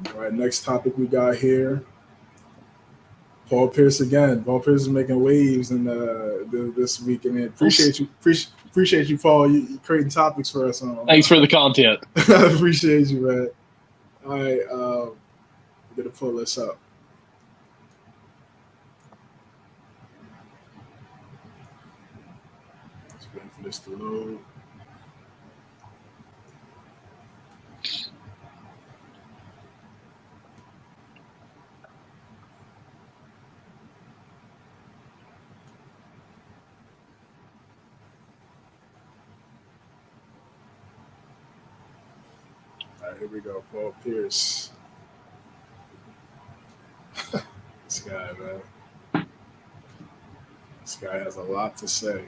All right, next topic we got here. Paul Pierce again. Paul Pierce is making waves in this week, and appreciate you, Paul. You creating topics for us. Thanks for the content. I appreciate you, man. All right, I'm gonna pull this up. Just waiting for this to load. All right, here we go. Paul Pierce. This guy, man. This guy has a lot to say.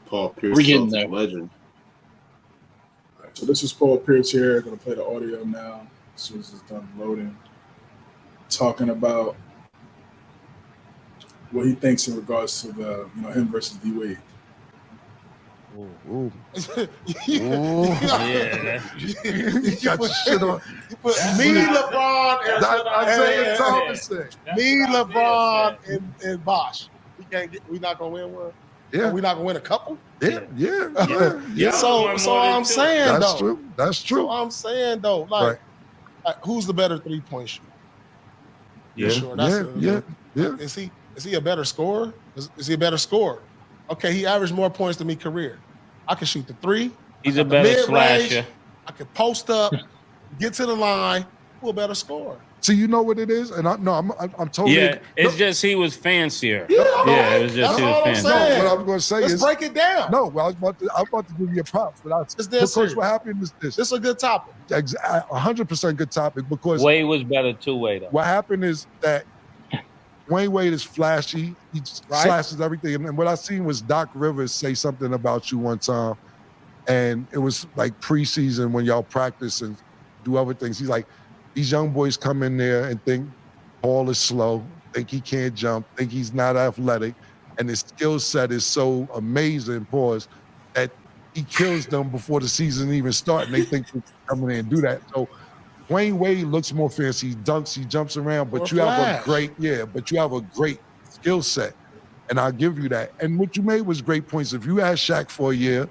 Paul Pierce, We're getting Celtics there. legend. All right, so this is Paul Pierce here. I'm going to play the audio now as soon as it's done loading. Talking about what he thinks in regards to the him versus D Wade. Ooh. Yeah. You got your shit on. Me, LeBron, Isaiah Thomason. me, LeBron, and Bosh. We not gonna win one. Yeah. We not gonna win a couple. Yeah. So I'm saying That's though. true. That's So true. I'm saying though, like who's the better 3-point shooter? Yeah. Sure. Yeah. Is he a better scorer? Is he a better scorer? Okay, he averaged more points than me career. I can shoot the three. He's a better slasher. I can post up, get to the line. Who a better scorer? So you know what it is, and I'm totally. Yeah, it's just he was fancier. Yeah, it was just that's he was all I'm fancier. saying. No, what I'm going to say Let's is break it down. no. Well, I'm about to give you a props, but It's dead because serious. what happened is this. This is a good topic. 100% good topic because Wade was better two-way though. what happened is that Dwyane Wade is flashy. He slashes everything. And what I seen was Doc Rivers say something about you one time, and it was like preseason when y'all practice and do other things. He's like, these young boys come in there and think Paul is slow, think he can't jump, think he's not athletic, and his skill set is so amazing, pause, that he kills them before the season even starts, and they think they can come in and do that. So Dwyane Wade looks more fancy. He dunks, he jumps around, but you have a great skill set. And I'll give you that. And what you made was great points. If you had Shaq for a year,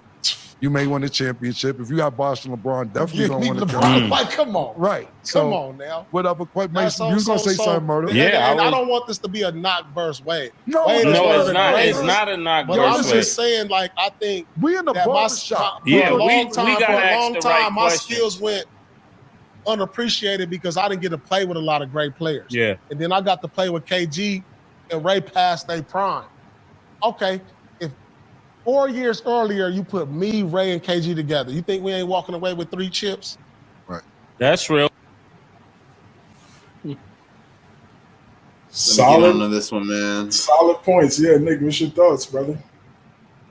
you may win a championship. If you got Boston LeBron, definitely gonna win a championship. Like, come on. Right. Come on now. What other question? Mason, you was gonna say something, Murder? And I don't want this to be a knock versus Wade. No, Wade is No, one of it's the not. greatest. It's not a knock But I'm versus just Wade. saying, like, I think we in the that barber shop. for Yeah, a we long time, gotta ask the right my questions. skills went unappreciated because I didn't get to play with a lot of great players. Yeah. And then I got to play with KG and Ray past their prime. Okay, if 4 years earlier you put me, Ray, and KG together, you think we ain't walking away with 3 chips? That's real. Solid on this one, man. Solid points. Yeah, Nick, what's your thoughts, brother?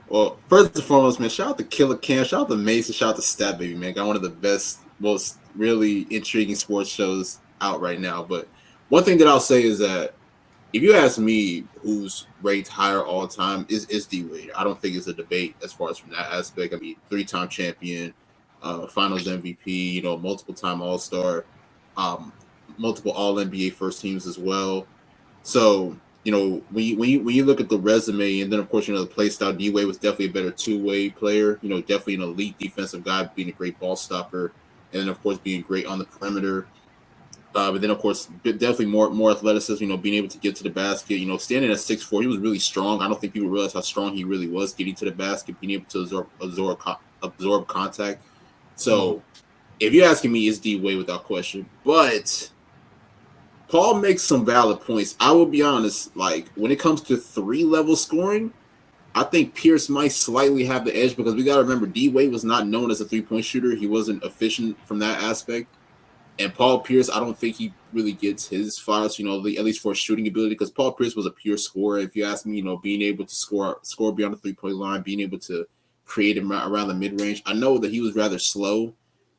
Well, first and foremost, man, shout out to Killer Cam, shout out to Mason, shout out to Stat Baby, man. Got one of the best, most really intriguing sports shows out right now. But one thing that I'll say is that if you ask me who's ranked higher all time is D Wade. I don't think it's a debate as far as from that aspect. I mean, 3-time champion, finals MVP, multiple time All-Star, multiple All-NBA first teams as well. So, when you look at the resume, and then of course, the play style, D Wade was definitely a better two-way player. Definitely an elite defensive guy, being a great ball stopper, and then of course being great on the perimeter. But then of course, definitely more athleticism. Being able to get to the basket. Standing at 6'4", he was really strong. I don't think people realize how strong he really was getting to the basket, being able to absorb contact. So, if you're asking me, it's D Wade without question, but Paul makes some valid points. I will be honest, like when it comes to 3-level scoring, I think Pierce might slightly have the edge because we got to remember D Wade was not known as a 3-point shooter. He wasn't efficient from that aspect. And Paul Pierce, I don't think he really gets his fouls, at least for shooting ability, because Paul Pierce was a pure scorer. If you ask me, being able to score beyond the 3-point line, being able to create him around the mid-range. I know that he was rather slow,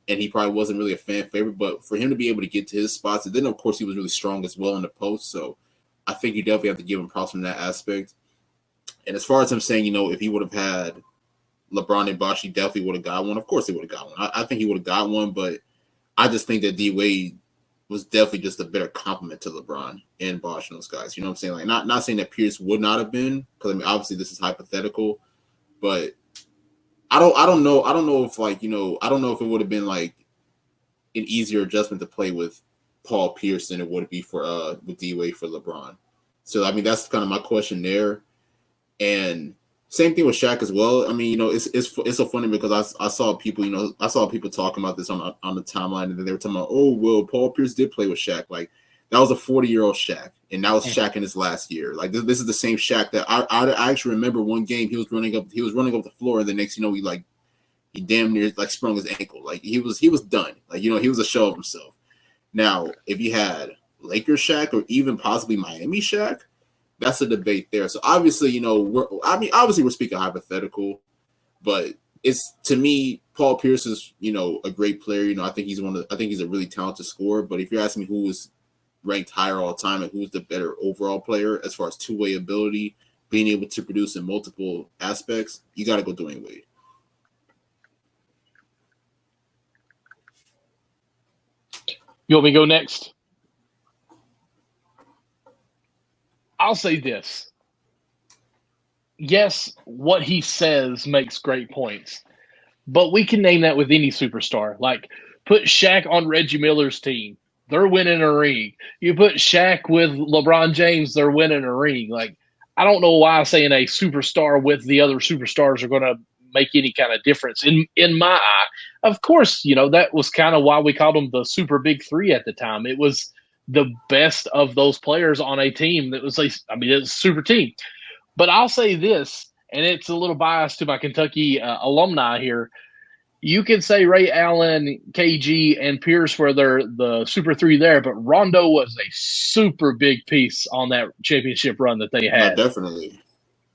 and he probably wasn't really a fan favorite, but for him to be able to get to his spots, and then of course he was really strong as well in the post. So I think you definitely have to give him props from that aspect. And as far as him saying, if he would have had LeBron and Bosh, he definitely would have got one. Of course, he would have got one. I think he would have got one, but I just think that D Wade was definitely just a better compliment to LeBron and Bosh and those guys. You know what I'm saying? Like, not saying that Pierce would not have been, because I mean, obviously this is hypothetical, but I don't know. I don't know if I don't know if it would have been like an easier adjustment to play with Paul Pierce than it would be for with D Wade for LeBron. So I mean, that's kind of my question there. And same thing with Shaq as well. I mean, it's so funny because I saw people, talking about this on the timeline, and then they were talking about, oh, well, Paul Pierce did play with Shaq. Like, that was a 40-year-old Shaq, and that was Shaq in his last year. Like, this is the same Shaq that I actually remember one game he was running up the floor, and the next, he damn near like sprung his ankle. Like, he was done. Like, he was a shell of himself. Now, if you had Lakers Shaq or even possibly Miami Shaq, that's a debate there. So obviously, we're speaking hypothetical, but it's, to me, Paul Pierce is, a great player. I think he's a really talented scorer. But if you're asking me who was ranked higher all time and who's the better overall player as far as two-way ability, being able to produce in multiple aspects, you got to go Dwyane Wade. You want me to go next? I'll say this. Yes, what he says makes great points, but we can name that with any superstar. Like, put Shaq on Reggie Miller's team, they're winning a ring. You put Shaq with LeBron James, they're winning a ring. Like, I don't know why saying a superstar with the other superstars are going to make any kind of difference in my eye. Of course, that was kind of why we called them the super big three at the time. It was the best of those players on a team that was it's a super team. But I'll say this, and it's a little biased to my Kentucky alumni here. You can say Ray Allen, KG, and Pierce were the super three there, but Rondo was a super big piece on that championship run that they had. No, definitely.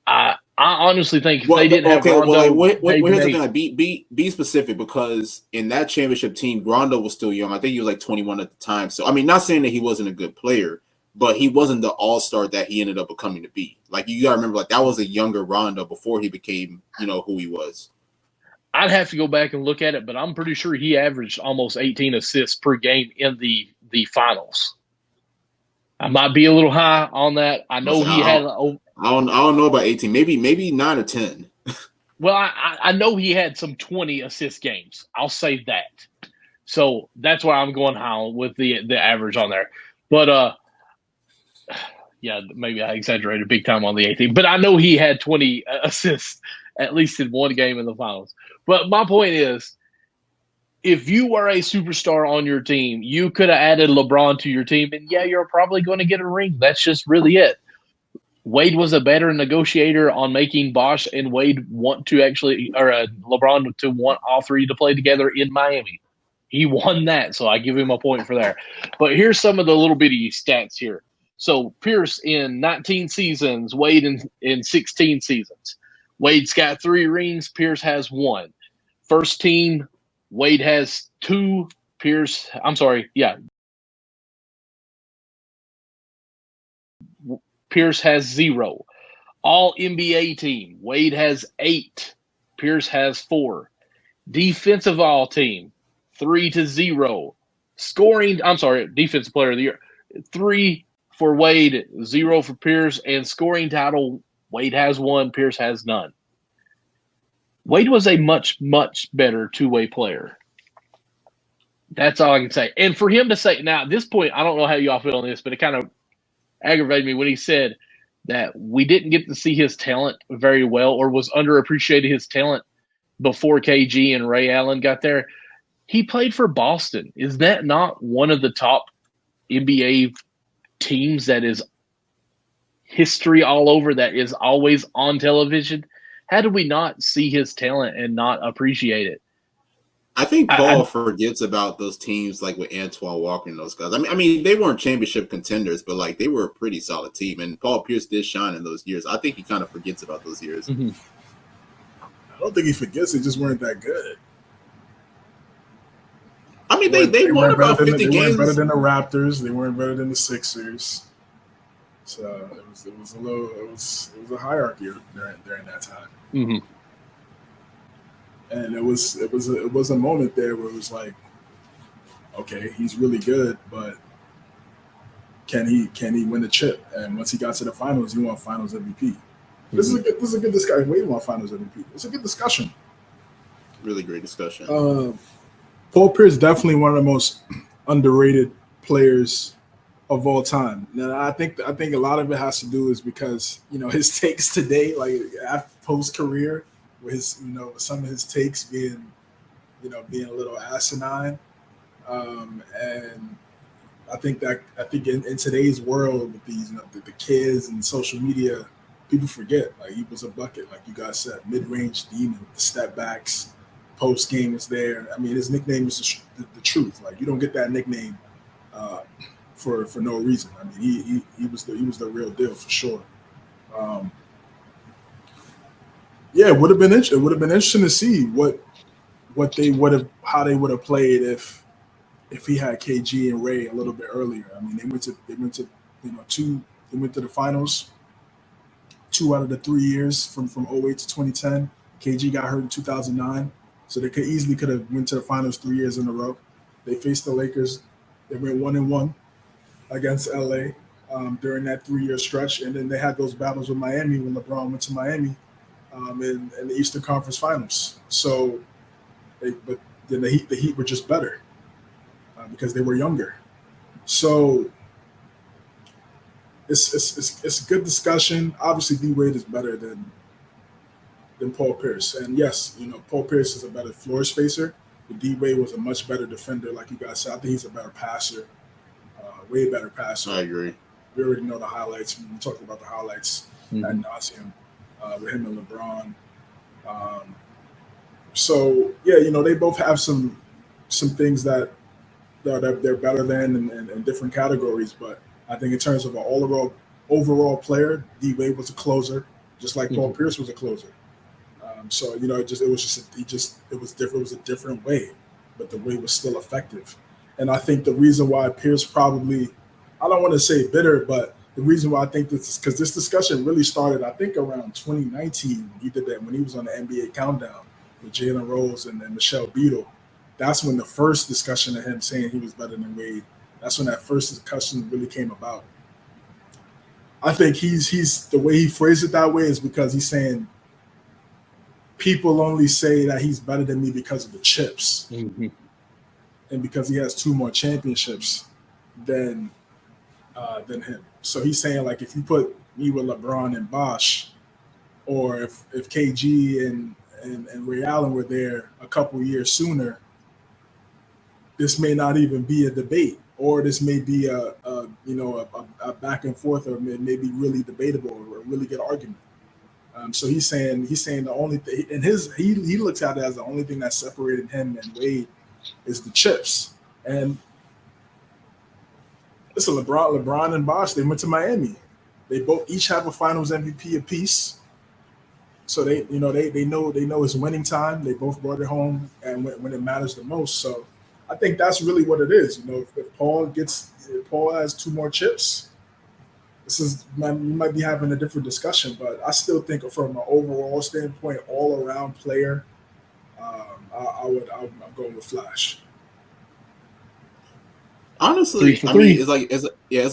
I honestly think if they didn't have Rondo, here's the thing. Like, be specific, because in that championship team, Rondo was still young. I think he was like 21 at the time. So, I mean, not saying that he wasn't a good player, but he wasn't the all-star that he ended up becoming to be. Like, you got to remember, like, that was a younger Rondo before he became, who he was. I'd have to go back and look at it, but I'm pretty sure he averaged almost 18 assists per game in the finals. I might be a little high on that. I know he had. I don't know about 18. Maybe 9 or 10. Well, I know he had some 20 assist games. I'll say that. So that's why I'm going high with the average on there. But yeah, maybe I exaggerated big time on the 18. But I know he had 20 assists at least in one game in the finals. But my point is, if you were a superstar on your team, you could have added LeBron to your team, and yeah, you're probably going to get a ring. That's just really it. Wade was a better negotiator on making Bosh and Wade want to actually, or LeBron to want all three to play together in Miami. He won that, so I give him a point for there. But here's some of the little bitty stats here. So Pierce in 19 seasons, Wade in 16 seasons. Wade's got 3 rings, Pierce has 1. First team, Wade has 2, Pierce has 0. All NBA team, Wade has 8, Pierce has 4. Defensive all team, 3-0. Defensive player of the year, 3 for Wade, 0 for Pierce, and scoring title, Wade has 1, Pierce has none. Wade was a much, much better two-way player. That's all I can say. And for him to say, now at this point, I don't know how you all feel on this, but it kind of aggravated me when he said that we didn't get to see his talent very well, or was underappreciated his talent before KG and Ray Allen got there. He played for Boston. Is that not one of the top NBA teams that is history all over, that is always on television? How did we not see his talent and not appreciate it? I think Paul forgets about those teams like with Antoine Walker and those guys. I mean, they weren't championship contenders, but like they were a pretty solid team. And Paul Pierce did shine in those years. I think he kind of forgets about those years. Mm-hmm. I don't think he forgets. They just weren't that good. I mean, they won about 50 games. They weren't better than the Raptors. They weren't better than the Sixers. So it was a hierarchy during that time. Mm-hmm. And it was a moment there where it was like, okay, he's really good, but can he win the chip? And once he got to the finals, he won Finals MVP. This is a good discussion. Wade won Finals MVP. It's a good discussion. Really great discussion. Paul Pierce definitely one of the most underrated players of all time. Now I think a lot of it has to do is because his takes today, like post career, with his some of his takes being being a little asinine, and I think in today's world with these the kids and social media, people forget like he was a bucket, like you guys said, mid range demon, the step backs, post game was there. I mean, his nickname is the truth. Like you don't get that nickname for no reason. I mean, he was the real deal for sure. Yeah, it would have been interesting to see how they would have played if he had KG and Ray a little bit earlier. I mean, they went to the finals 2 out of the 3 years from 08 to 2010. KG got hurt in 2009, so they could have went to the finals 3 years in a row. They faced the Lakers. They went 1-1 against LA during that 3-year stretch, and then they had those battles with Miami when LeBron went to Miami in the Eastern Conference Finals. So, but then the Heat were just better because they were younger. So it's a good discussion. Obviously, D Wade is better than Paul Pierce, and yes, Paul Pierce is a better floor spacer. But D Wade was a much better defender, like you guys said. I think he's a better passer. Way better passer. I agree. We already know the highlights. We talked about the highlights at nauseum with him and LeBron. So yeah, they both have some things that they're better than in different categories. But I think in terms of an overall player, D Wade was a closer, just like Paul Pierce was a closer. So it was different. It was a different way, but the way was still effective. And I think the reason why Pierce probably, I don't want to say bitter, but the reason why I think this is because this discussion really started, I think, around 2019 when he did that, when he was on the NBA Countdown with Jalen Rose and then Michelle Beadle. That's when the first discussion of him saying he was better than Wade, that's when that first discussion really came about. I think he's the way he phrased it that way is because he's saying people only say that he's better than me because of the chips. Mm-hmm. And because he has 2 more championships than him. So he's saying, like, if you put me with LeBron and Bosh, or if KG and Ray Allen were there a couple years sooner, this may not even be a debate, or this may be a back and forth, or maybe really debatable or a really good argument. So he's saying the only thing, and he looks at it as the only thing that separated him and Wade is the chips. And listen, LeBron and Bosh, they went to Miami. They both each have a Finals MVP apiece. So they know it's winning time. They both brought it home, and when it matters the most. So I think that's really what it is. If Paul has 2 more chips, we might be having a different discussion. But I still think from an overall standpoint, all around player, I'm going with Flash. Honestly, I mean, it's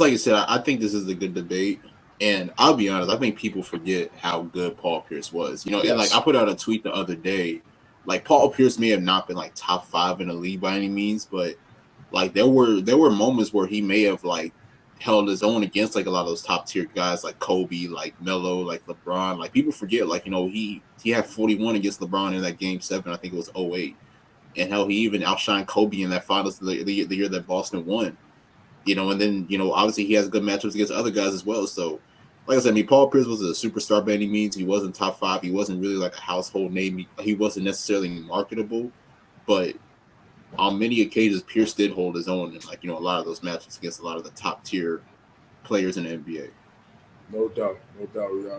like you said. I think this is a good debate, and I'll be honest. I think people forget how good Paul Pierce was. And like I put out a tweet the other day, like Paul Pierce may have not been like top 5 in the league by any means, but like there were moments where he may have like held his own against like a lot of those top tier guys like Kobe, like Melo, like LeBron. Like people forget, like he had 41 against LeBron in that Game 7. I think it was 08. And how he even outshined Kobe in that finals the year that Boston won, and then, obviously he has good matchups against other guys as well. So, like I said, I mean, Paul Pierce was a superstar by any means. He wasn't top 5. He wasn't really like a household name. He wasn't necessarily marketable, but on many occasions, Pierce did hold his own in like, a lot of those matchups against a lot of the top tier players in the NBA. No doubt. Yeah,